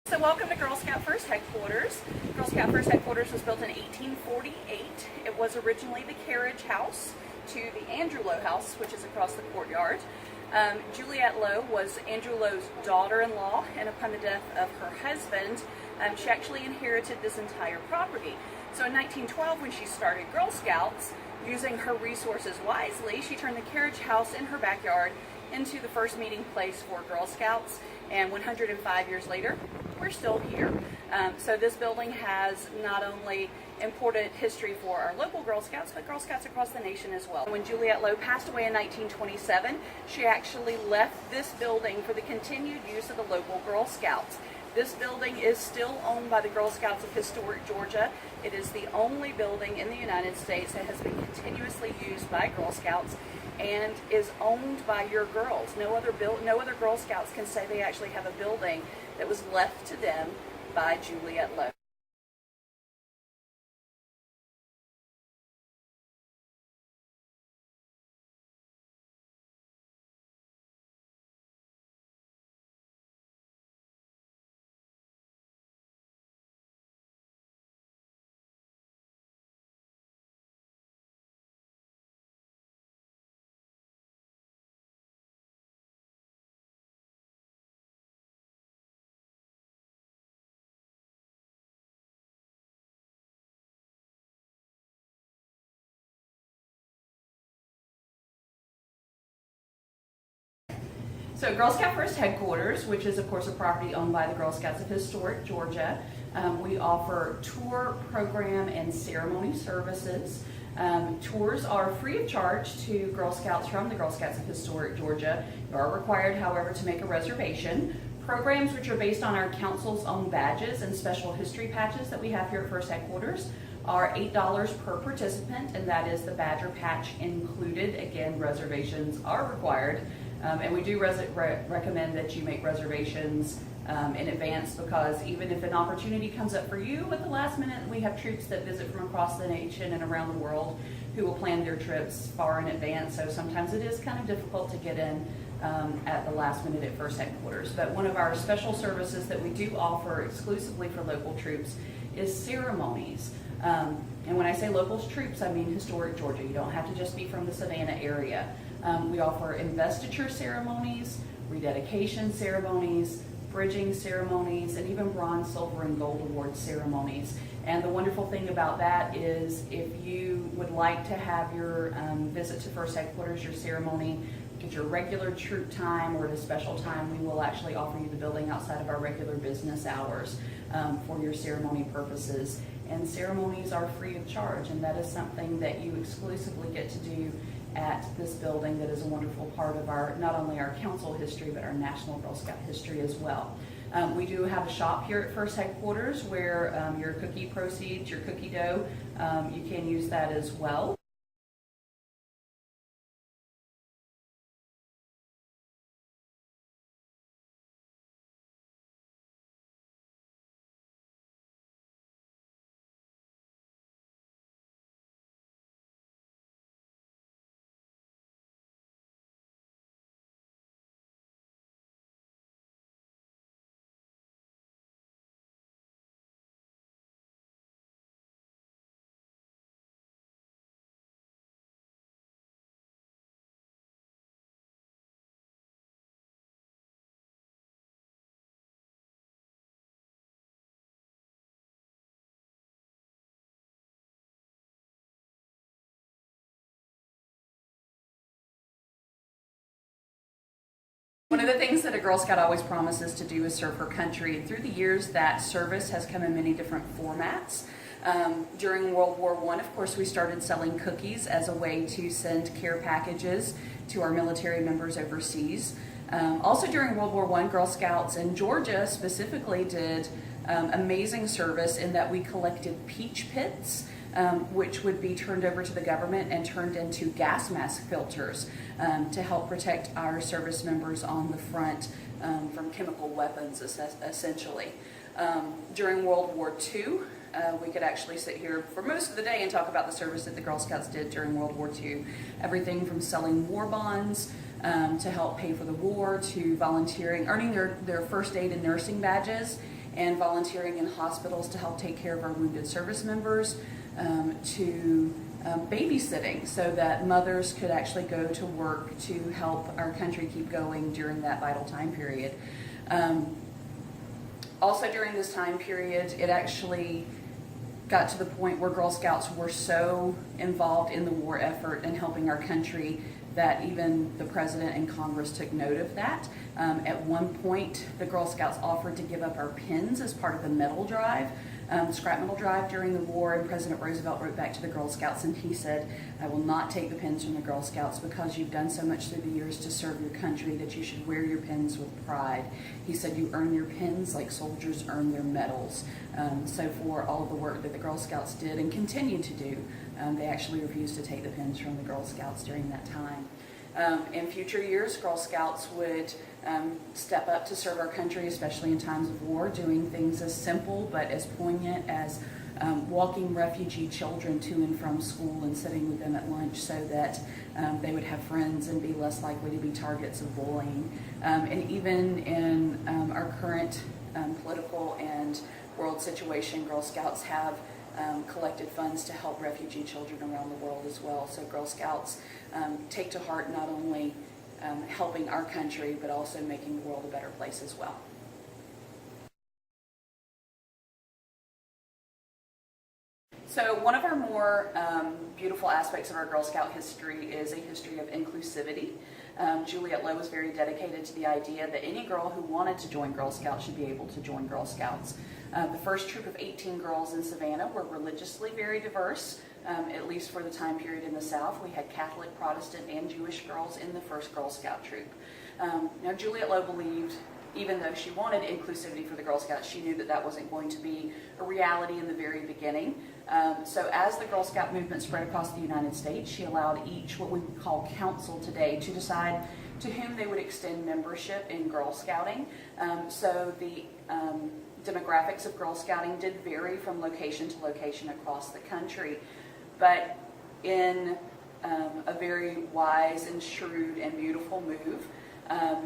So welcome to Girl Scout First Headquarters. Girl Scout First Headquarters was built in 1848. It was originally the carriage house to the Andrew Lowe house, which is across the courtyard. Juliette Lowe was Andrew Lowe's daughter-in-law, and upon the death of her husband, she actually inherited this entire property. So in 1912, when she started Girl Scouts, using her resources wisely, she turned the carriage house in her backyard into the first meeting place for Girl Scouts, and 105 years later, we're still here. So this building has not only important history for our local Girl Scouts, but Girl Scouts across the nation as well. When Juliette Lowe passed away in 1927, she actually left this building for the continued use of the local Girl Scouts. This building is still owned by the Girl Scouts of Historic Georgia. It is the only building in the United States that has been continuously used by Girl Scouts and is owned by your girls. No other Girl Scouts can say they actually have a building that was left to them by Juliette Lowe. So Girl Scout First Headquarters, which is of course a property owned by the Girl Scouts of Historic Georgia, we offer tour, program, and ceremony services. Tours are free of charge to Girl Scouts from the Girl Scouts of Historic Georgia. You are required, however, to make a reservation. Programs, which are based on our council's own badges and special history patches that we have here at First Headquarters, are $8 per participant, and that is the badger patch included. Again, reservations are required. And we do recommend that you make reservations in advance, because even if an opportunity comes up for you at the last minute, we have troops that visit from across the nation and around the world who will plan their trips far in advance. So sometimes it is kind of difficult to get in at the last minute at First Headquarters. But one of our special services that we do offer exclusively for local troops is ceremonies. And when I say local troops, I mean Historic Georgia. You don't have to just be from the Savannah area. We offer investiture ceremonies, rededication ceremonies, bridging ceremonies, and even bronze, silver, and gold award ceremonies. And the wonderful thing about that is if you would like to have your visit to First Headquarters, your ceremony, at your regular troop time or at a special time, we will actually offer you the building outside of our regular business hours for your ceremony purposes. And ceremonies are free of charge, and that is something that you exclusively get to do at this building. That is a wonderful part of our, not only our council history, but our National Girl Scout history as well. We do have a shop here at First Headquarters where your cookie proceeds, your cookie dough, you can use that as well. One of the things that a Girl Scout always promises to do is serve her country. And through the years, that service has come in many different formats. During World War I, of course, we started selling cookies as a way to send care packages to our military members overseas. Also during World War I, Girl Scouts in Georgia specifically did amazing service in that we collected peach pits, which would be turned over to the government and turned into gas mask filters to help protect our service members on the front from chemical weapons, essentially. During World War II, we could actually sit here for most of the day and talk about the service that the Girl Scouts did during World War II. Everything from selling war bonds to help pay for the war, to volunteering, earning their first aid and nursing badges, and volunteering in hospitals to help take care of our wounded service members, to babysitting so that mothers could actually go to work to help our country keep going during that vital time period. Also during this time period, it actually got to the point where Girl Scouts were so involved in the war effort and helping our country that even the President and Congress took note of that. At one point, the Girl Scouts offered to give up our pins as part of the medal drive, scrap metal drive during the war, and President Roosevelt wrote back to the Girl Scouts and he said, "I will not take the pins from the Girl Scouts because you've done so much through the years to serve your country that you should wear your pins with pride." He said, "You earn your pins like soldiers earn their medals." So for all of the work that the Girl Scouts did and continue to do, they actually refused to take the pins from the Girl Scouts during that time. In future years, Girl Scouts would step up to serve our country, especially in times of war, doing things as simple but as poignant as walking refugee children to and from school and sitting with them at lunch so that they would have friends and be less likely to be targets of bullying. And even in our current political and world situation, Girl Scouts have collected funds to help refugee children around the world as well. So Girl Scouts take to heart not only helping our country, but also making the world a better place as well. So one of our more beautiful aspects of our Girl Scout history is a history of inclusivity. Juliette Lowe was very dedicated to the idea that any girl who wanted to join Girl Scouts should be able to join Girl Scouts. The first troop of 18 girls in Savannah were religiously very diverse, at least for the time period in the South. We had Catholic, Protestant, and Jewish girls in the first Girl Scout troop. Now Juliette Lowe believed, even though she wanted inclusivity for the Girl Scouts, she knew that that wasn't going to be a reality in the very beginning. So as the Girl Scout movement spread across the United States, she allowed each, what we would call council today, to decide to whom they would extend membership in Girl Scouting. So the demographics of Girl Scouting did vary from location to location across the country, but in a very wise and shrewd and beautiful move,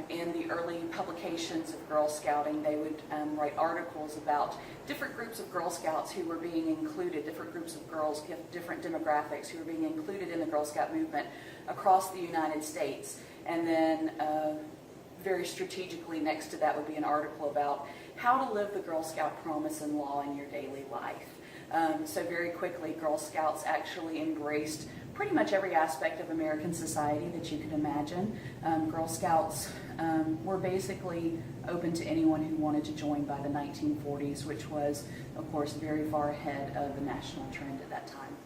in the early publications of Girl Scouting, they would write articles about different groups of Girl Scouts who were being included, different groups of girls, different demographics who were being included in the Girl Scout movement across the United States. And then very strategically next to that would be an article about how to live the Girl Scout promise and law in your daily life. So very quickly, Girl Scouts actually embraced pretty much every aspect of American society that you could imagine. Girl Scouts were basically open to anyone who wanted to join by the 1940s, which was, of course, very far ahead of the national trend at that time.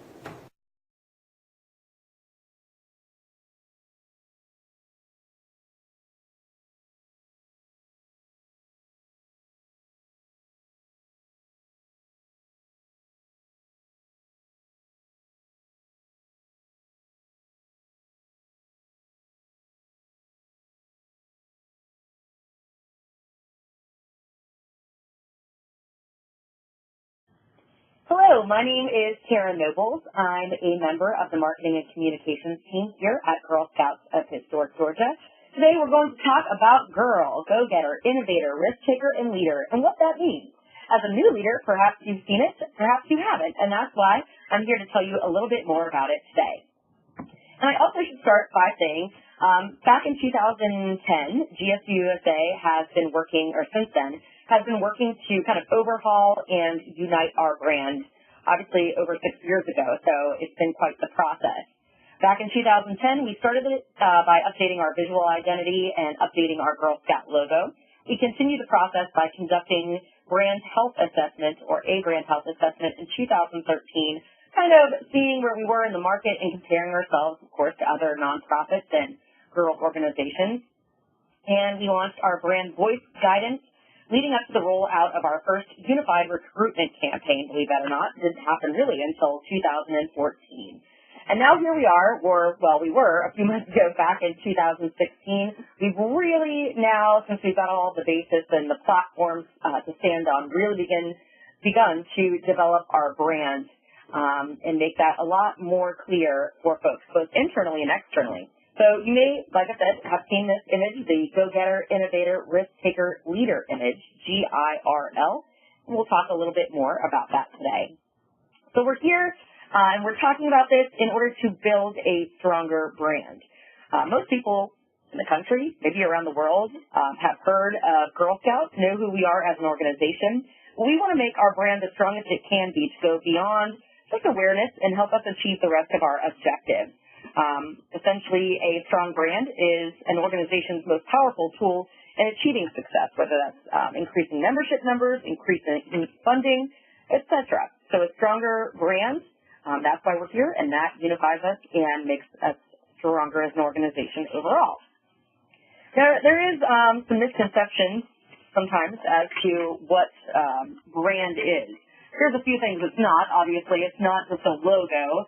Hello, my name is Tara Nobles. I'm a member of the Marketing and Communications team here at Girl Scouts of Historic Georgia. Today we're going to talk about girl, go-getter, innovator, risk-taker, and leader, and what that means. As a new leader, perhaps you've seen it, perhaps you haven't, and that's why I'm here to tell you a little bit more about it today. And I also should start by saying, back in 2010, GSUSA has been working, or since then, has been working to kind of overhaul and unite our brand, obviously over 6 years ago, so it's been quite the process. Back in 2010, we started it by updating our visual identity and updating our Girl Scout logo. We continued the process by conducting brand health assessment, or a brand health assessment, in 2013, kind of seeing where we were in the market and comparing ourselves, of course, to other nonprofits and girl organizations. And we launched our brand voice guidance, leading up to the rollout of our first unified recruitment campaign, believe it or not. It didn't happen really until 2014. And now here we are, we were a few months ago back in 2016. We've really now, since we've got all the basis and the platforms to stand on, really begun to develop our brand and make that a lot more clear for folks, both internally and externally. So you may, like I said, have seen this image, the go-getter, innovator, risk-taker, leader image, GIRL. We'll talk a little bit more about that today. So we're here and we're talking about this in order to build a stronger brand. Most people in the country, maybe around the world, have heard of Girl Scouts, know who we are as an organization. We want to make our brand the strongest it can be to go beyond just awareness and help us achieve the rest of our objectives. Essentially, a strong brand is an organization's most powerful tool in achieving success, whether that's increasing membership numbers, increasing funding, etc. So a stronger brand, that's why we're here, and that unifies us and makes us stronger as an organization overall. There is some misconceptions sometimes as to what brand is. Here's a few things it's not. Obviously, it's not just a logo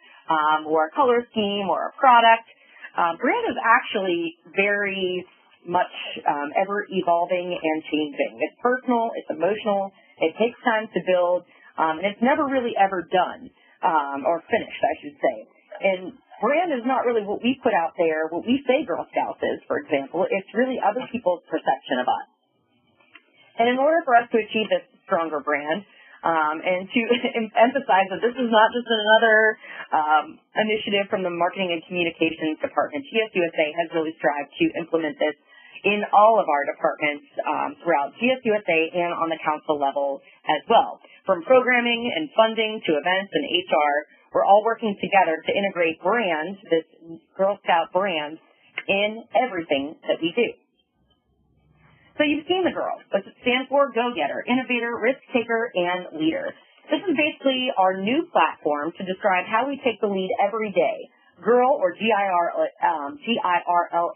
or a color scheme or a product. Brand is actually very much ever-evolving and changing. It's personal, it's emotional, it takes time to build, and it's never really ever done, or finished, I should say. And brand is not really what we put out there, what we say Girl Scouts is, for example. It's really other people's perception of us. And in order for us to achieve this stronger brand, and to emphasize that this is not just another initiative from the Marketing and Communications Department, GSUSA has really strived to implement this in all of our departments throughout GSUSA and on the council level as well. From programming and funding to events and HR, we're all working together to integrate brand, this Girl Scout brand, in everything that we do. So you've seen the girls. What does it stand for? Go-getter, innovator, risk-taker, and leader. This is basically our new platform to describe how we take the lead every day. Girl, or GIRL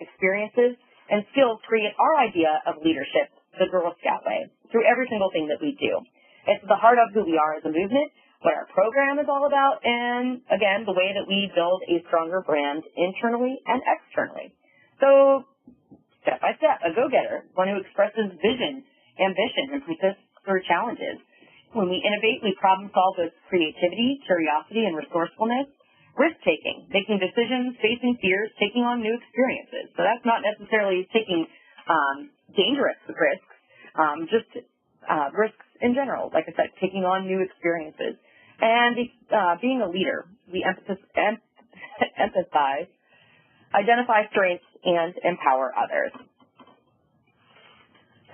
experiences and skills create our idea of leadership the Girl Scout way through every single thing that we do. It's the heart of who we are as a movement, what our program is all about, and, again, the way that we build a stronger brand internally and externally. So, step by step, a go-getter, one who expresses vision, ambition, and persists through challenges. When we innovate, we problem-solve with creativity, curiosity, and resourcefulness. Risk-taking, making decisions, facing fears, taking on new experiences. So that's not necessarily taking dangerous risks, just risks in general. Like I said, taking on new experiences. And being a leader, we emphasize, identify strengths, and empower others.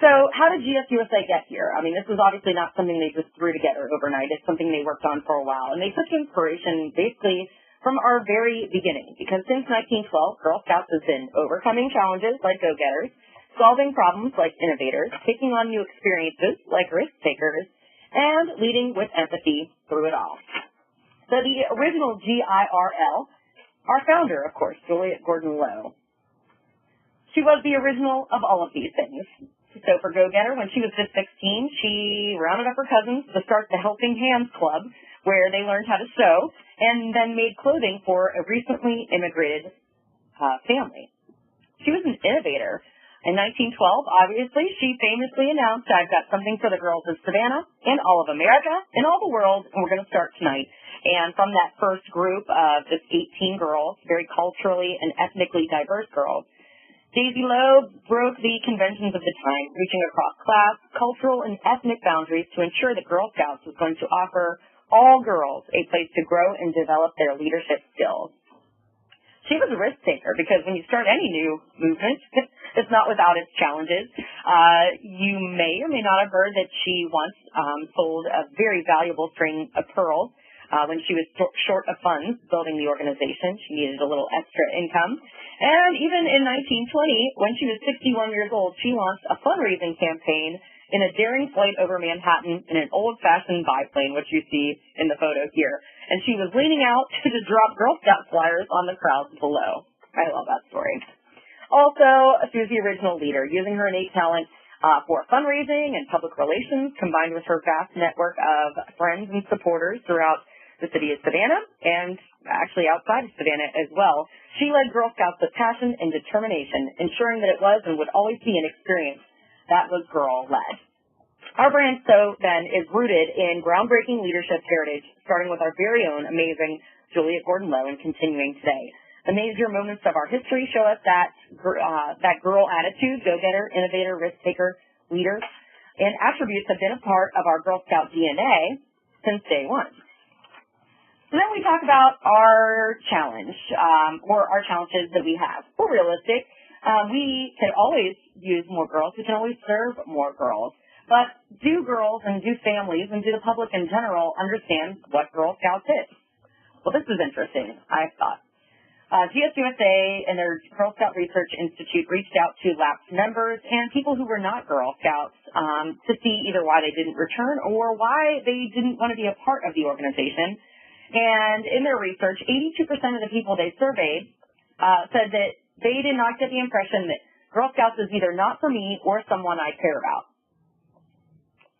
So how did GSUSA get here? I mean, this was obviously not something they just threw together overnight. It's something they worked on for a while. And they took inspiration basically from our very beginning, because since 1912, Girl Scouts has been overcoming challenges like go-getters, solving problems like innovators, taking on new experiences like risk-takers, and leading with empathy through it all. So the original GIRL, our founder, of course, Juliette Gordon-Low, she was the original of all of these things. So for Go-Getter, when she was just 16, she rounded up her cousins to start the Helping Hands Club, where they learned how to sew, and then made clothing for a recently immigrated family. She was an innovator. In 1912, obviously, she famously announced, "I've got something for the girls of Savannah and all of America and all the world, and we're going to start tonight." And from that first group of just 18 girls, very culturally and ethnically diverse girls, Daisy Lowe broke the conventions of the time, reaching across class, cultural, and ethnic boundaries to ensure that Girl Scouts was going to offer all girls a place to grow and develop their leadership skills. She was a risk taker because when you start any new movement, it's not without its challenges. You may or may not have heard that she once sold a very valuable string of pearls when she was short of funds building the organization. She needed a little extra income. And even in 1920, when she was 61 years old, she launched a fundraising campaign in a daring flight over Manhattan in an old-fashioned biplane, which you see in the photo here. And she was leaning out to drop Girl Scout flyers on the crowds below. I love that story. Also, she was the original leader, using her innate talent for fundraising and public relations, combined with her vast network of friends and supporters throughout the city of Savannah and actually outside of Savannah as well. She led Girl Scouts with passion and determination, ensuring that it was and would always be an experience that was girl-led. Our brand, so then, is rooted in groundbreaking leadership heritage, starting with our very own amazing Juliette Gordon-Low and continuing today. The major moments of our history show us that girl attitude, go-getter, innovator, risk-taker, leader. and attributes have been a part of our Girl Scout DNA since day one. So then we talk about our challenge, or our challenges that we have. We're realistic. We can always use more girls. We can always serve more girls. But do girls and do families and do the public in general understand what Girl Scouts is? Well, this is interesting, I thought. GSUSA and their Girl Scout Research Institute reached out to lapsed members and people who were not Girl Scouts to see either why they didn't return or why they didn't want to be a part of the organization. And in their research, 82% of the people they surveyed said that they did not get the impression that Girl Scouts is either not for me or someone I care about.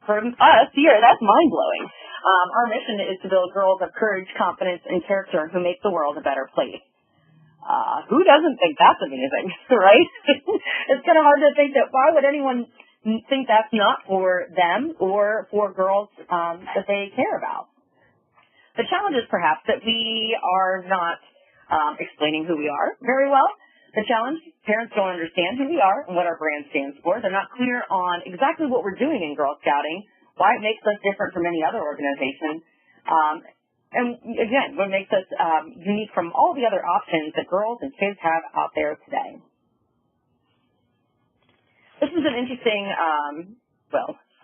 For us here, that's mind-blowing. Our mission is to build girls of courage, confidence, and character who make the world a better place. Who doesn't think that's amazing, right? It's kind of hard to think that why would anyone think that's not for them or for girls that they care about. The challenge is perhaps that we are not explaining who we are very well. The challenge, parents don't understand who we are and what our brand stands for. They're not clear on exactly what we're doing in Girl Scouting, why it makes us different from any other organization, and again, what makes us unique from all the other options that girls and kids have out there today. This is an interesting,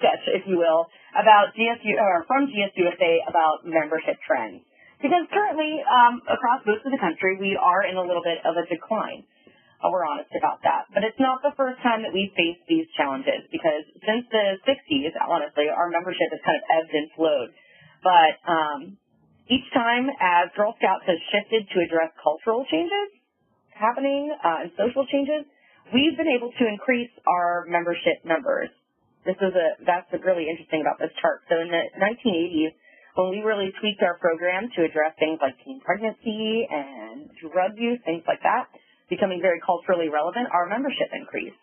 sketch, if you will, about from GSUSA about membership trends. Because currently, across most of the country, we are in a little bit of a decline. We're honest about that. But it's not the first time that we've faced these challenges, because since the 60s, honestly, our membership has kind of ebbed and flowed. But each time as Girl Scouts has shifted to address cultural changes happening and social changes, we've been able to increase our membership numbers. That's really interesting about this chart. So in the 1980s, when we really tweaked our program to address things like teen pregnancy and drug use, things like that, becoming very culturally relevant, our membership increased.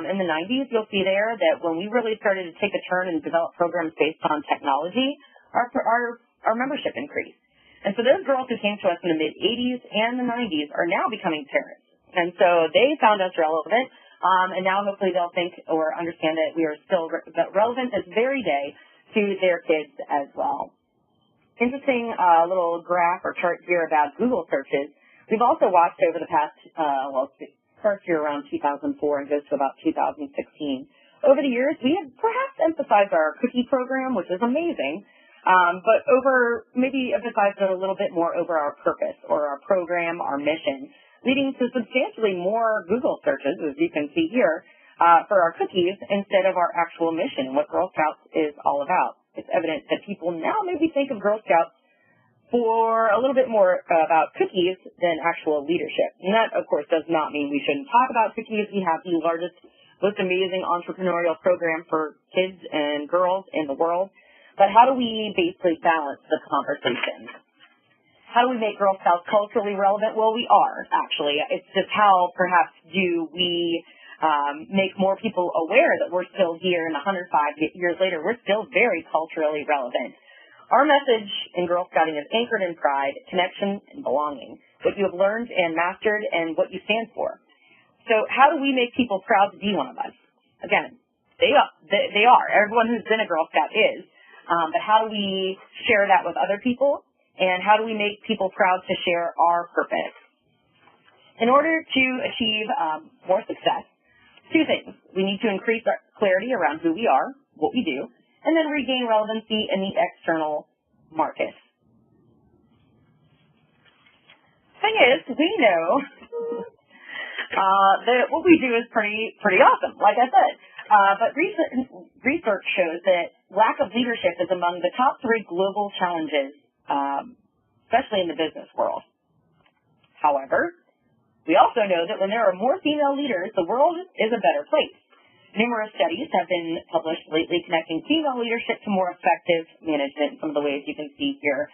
In the 90s, you'll see there that when we really started to take a turn and develop programs based on technology, our membership increased. And so those girls who came to us in the mid-80s and the 90s are now becoming parents. And so they found us relevant. And now hopefully they'll think or understand that we are still relevant this very day to their kids as well. Interesting little graph or chart here about Google searches. We've also watched over the past, it starts here around 2004 and goes to about 2016. Over the years, we have perhaps emphasized our cookie program, which is amazing, but maybe emphasized it a little bit more over our purpose or our program, our mission, leading to substantially more Google searches, as you can see here, for our cookies instead of our actual mission and what Girl Scouts is all about. It's evident that people now maybe think of Girl Scouts for a little bit more about cookies than actual leadership. And that, of course, does not mean we shouldn't talk about cookies. We have the largest, most amazing entrepreneurial program for kids and girls in the world. But how do we basically balance the conversation? How do we make Girl Scouts culturally relevant? Well, we are, actually. It's just how, perhaps, do we make more people aware that we're still here and 105 years later, we're still very culturally relevant. Our message in Girl Scouting is anchored in pride, connection, and belonging, what you have learned and mastered and what you stand for. So how do we make people proud to be one of us? Again, they are. Everyone who's been a Girl Scout is. But how do we share that with other people? And how do we make people proud to share our purpose? In order to achieve more success, two things. We need to increase our clarity around who we are, what we do, and then regain relevancy in the external market. Thing is, we know that what we do is pretty awesome, like I said. But recent research shows that lack of leadership is among the top 3 global challenges, especially in the business world. However, we also know that when there are more female leaders, the world is a better place. Numerous studies have been published lately connecting female leadership to more effective management in some of the ways you can see here.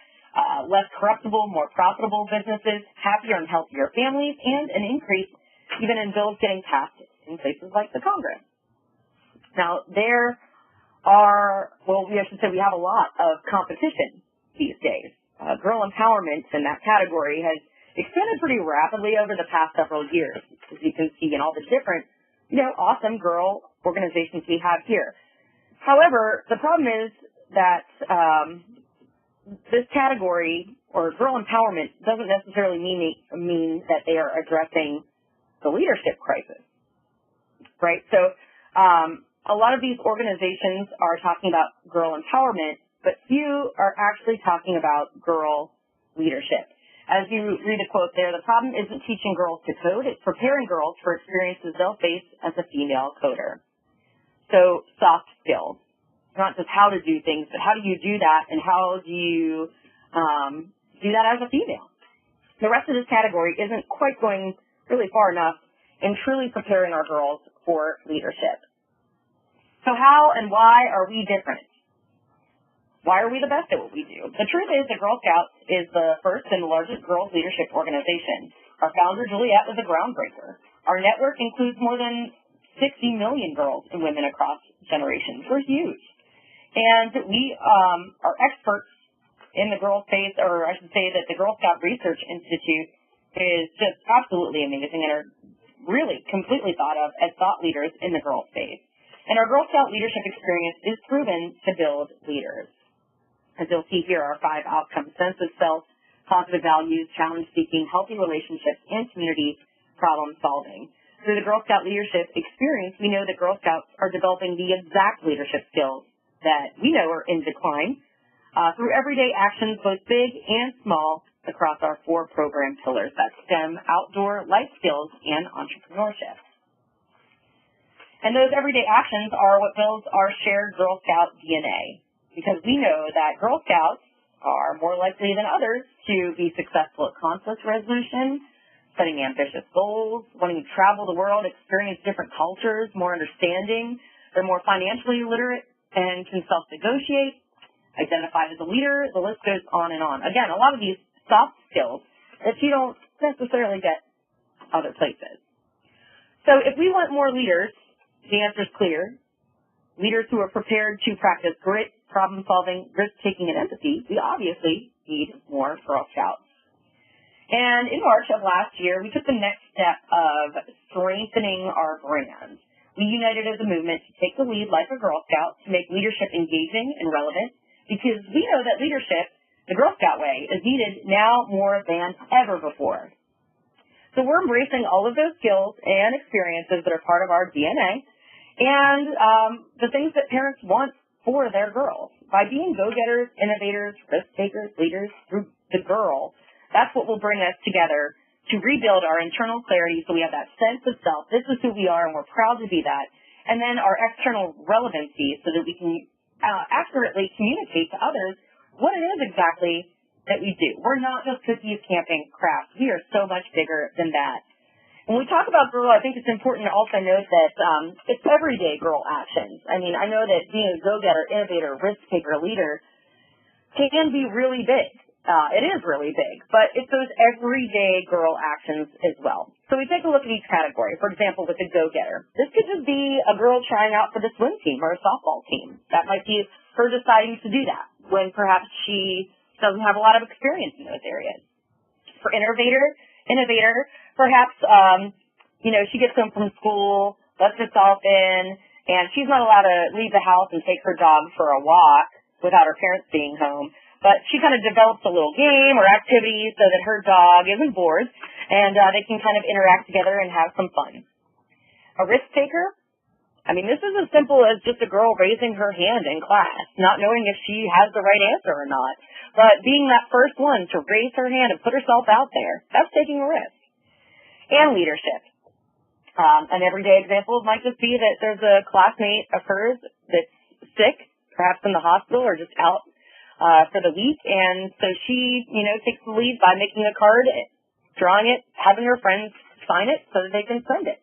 Less corruptible, more profitable businesses, happier and healthier families, and an increase even in bills getting passed in places like the Congress. Now, we have a lot of competition these days. Girl empowerment in that category has expanded pretty rapidly over the past several years, as you can see in all the different awesome girl organizations we have here. However, the problem is that this category, or girl empowerment, doesn't necessarily mean that they are addressing the leadership crisis, right? So a lot of these organizations are talking about girl empowerment, but few are actually talking about girl leadership. As you read the quote there, the problem isn't teaching girls to code, it's preparing girls for experiences they'll face as a female coder. So soft skills. Not just how to do things, but how do you do that, and how do you do that as a female? The rest of this category isn't quite going really far enough in truly preparing our girls for leadership. So how and why are we different? Why are we the best at what we do? The truth is that Girl Scouts is the first and largest girls leadership organization. Our founder, Juliet, was a groundbreaker. Our network includes more than 60 million girls and women across generations. We're huge. And we are experts in the girl space, or I should say that the Girl Scout Research Institute is just absolutely amazing and are really completely thought of as thought leaders in the girl space. And our Girl Scout leadership experience is proven to build leaders. As you'll see here, our 5 outcomes: sense of self, positive values, challenge-seeking, healthy relationships, and community problem-solving. Through the Girl Scout leadership experience, we know that Girl Scouts are developing the exact leadership skills that we know are in decline through everyday actions, both big and small, across our 4 program pillars. That's STEM, outdoor, life skills, and entrepreneurship. And those everyday actions are what builds our shared Girl Scout DNA, because we know that Girl Scouts are more likely than others to be successful at conflict resolution, setting ambitious goals, wanting to travel the world, experience different cultures, more understanding. They're more financially literate and can self-negotiate, identify as a leader. The list goes on and on. Again, a lot of these soft skills that you don't necessarily get other places. So if we want more leaders, the answer is clear. Leaders who are prepared to practice grit, problem-solving, risk-taking, and empathy, we obviously need more Girl Scouts. And in March of last year, we took the next step of strengthening our brand. We united as a movement to take the lead like a Girl Scout to make leadership engaging and relevant, because we know that leadership, the Girl Scout way, is needed now more than ever before. So we're embracing all of those skills and experiences that are part of our DNA and the things that parents want for their girls. By being go-getters, innovators, risk-takers, leaders through the girl, that's what will bring us together to rebuild our internal clarity so we have that sense of self. This is who we are, and we're proud to be that. And then our external relevancy so that we can accurately communicate to others what it is exactly that we do. We're not just cookies, camping, crafts. We are so much bigger than that. When we talk about girl, I think it's important to also note that it's everyday girl actions. I mean, I know that being a go-getter, innovator, risk-taker, leader can be really big. It is really big, but it's those everyday girl actions as well. So we take a look at each category. For example, with the go-getter. This could just be a girl trying out for the swim team or a softball team. That might be her deciding to do that when perhaps she doesn't have a lot of experience in those areas. For innovator, perhaps, she gets home from school, lets herself in, and she's not allowed to leave the house and take her dog for a walk without her parents being home. But she kind of develops a little game or activity so that her dog isn't bored and they can kind of interact together and have some fun. A risk taker? I mean, this is as simple as just a girl raising her hand in class, not knowing if she has the right answer or not, but being that first one to raise her hand and put herself out there. That's taking a risk. And leadership. An everyday example might just be that there's a classmate of hers that's sick, perhaps in the hospital or just out for the week, and so she, takes the lead by making a card, drawing it, having her friends sign it so that they can send it,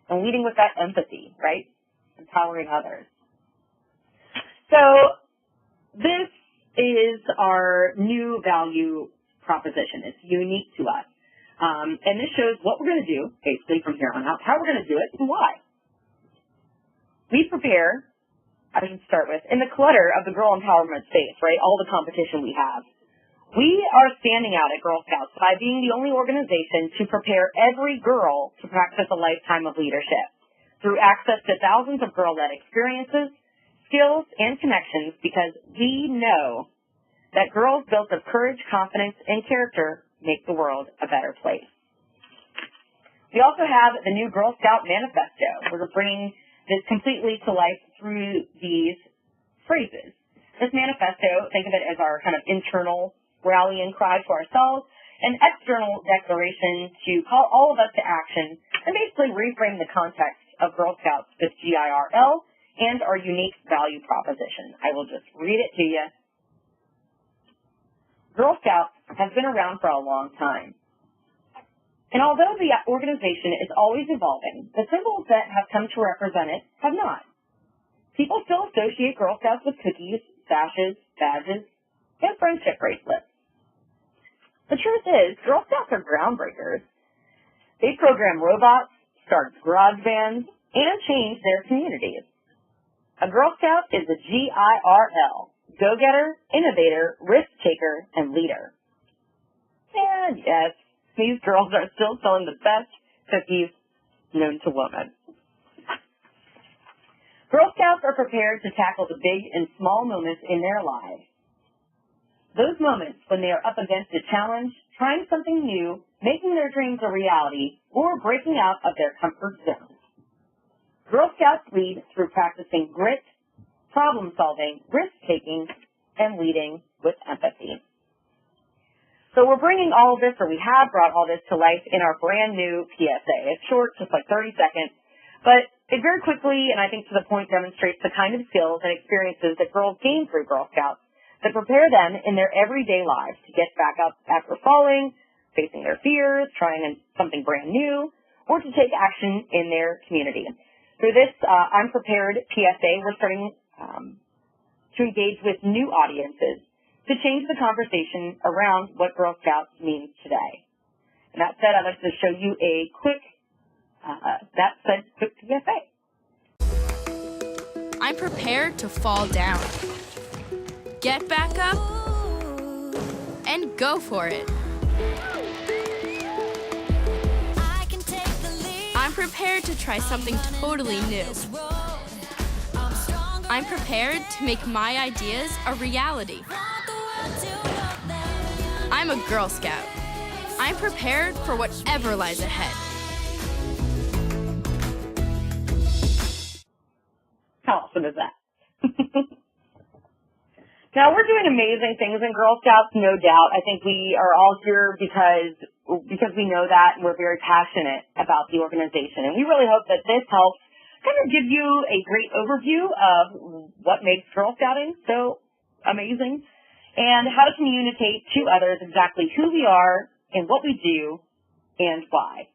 and leading with that empathy, right? Empowering others. So this is our new value proposition. It's unique to us, and this shows what we're going to do, basically, from here on out, how we're going to do it, and why. We prepare, I should start with, in the clutter of the girl empowerment space, right, all the competition we have. We are standing out at Girl Scouts by being the only organization to prepare every girl to practice a lifetime of leadership through access to thousands of girl-led experiences, skills, and connections because we know that girls built of courage, confidence, and character make the world a better place. We also have the new Girl Scout Manifesto. We're bringing this completely to life through these phrases. This manifesto, think of it as our kind of internal rallying cry to ourselves, an external declaration to call all of us to action and basically reframe the context of Girl Scouts with GIRL and our unique value proposition. I will just read it to you. Girl Scouts has been around for a long time. And although the organization is always evolving, the symbols that have come to represent it have not. People still associate Girl Scouts with cookies, sashes, badges, and friendship bracelets. The truth is, Girl Scouts are groundbreakers. They program robots, start garage bands, and change their communities. A Girl Scout is a GIRL, go-getter, innovator, risk-taker, and leader. And yes, these girls are still selling the best cookies known to women. Girl Scouts are prepared to tackle the big and small moments in their lives. Those moments when they are up against a challenge, trying something new, making their dreams a reality, or breaking out of their comfort zone. Girl Scouts lead through practicing grit, problem-solving, risk-taking, and leading with empathy. So we're bringing all of this, or we have brought all this to life in our brand new PSA. It's short, just like 30 seconds, but it very quickly, and I think to the point, demonstrates the kind of skills and experiences that girls gain through Girl Scouts that prepare them in their everyday lives to get back up after falling, facing their fears, trying something brand new, or to take action in their community. Through this I'm Prepared PSA, we're starting to engage with new audiences to change the conversation around what Girl Scouts means today. And that said, I'd like to show you a quick PSA. I'm prepared to fall down. Get back up and go for it. I'm prepared to try something totally new. I'm prepared to make my ideas a reality. I'm a Girl Scout. I'm prepared for whatever lies ahead. How awesome is that? Now, we're doing amazing things in Girl Scouts, no doubt. I think we are all here because we know that, and we're very passionate about the organization. And we really hope that this helps kind of give you a great overview of what makes Girl Scouting so amazing and how to communicate to others exactly who we are and what we do and why.